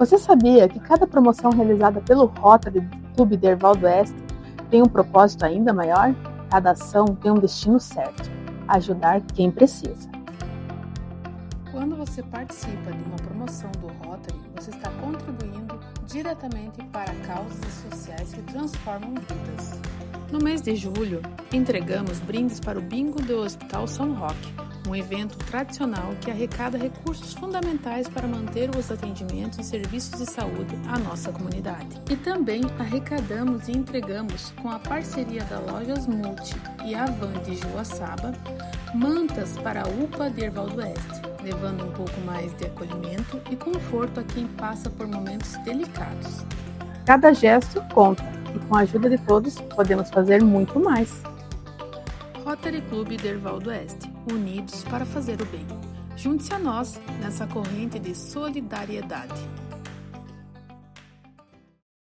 Você sabia que cada promoção realizada pelo Rotary Clube Derval do Oeste tem um propósito ainda maior? Cada ação tem um destino certo: ajudar quem precisa. Quando você participa de uma promoção do Rotary, você está contribuindo diretamente para causas sociais que transformam vidas. No mês de julho, entregamos brindes para o Bingo do Hospital São Roque, um evento tradicional que arrecada recursos fundamentais para manter os atendimentos e serviços de saúde à nossa comunidade. E também arrecadamos e entregamos, com a parceria da Lojas Multi e a Van de Joaçaba, mantas para a UPA de Derval do Oeste, levando um pouco mais de acolhimento e conforto a quem passa por momentos delicados. Cada gesto conta e com a ajuda de todos podemos fazer muito mais. Rotary Clube Derval do Oeste, unidos para fazer o bem. Junte-se a nós nessa corrente de solidariedade.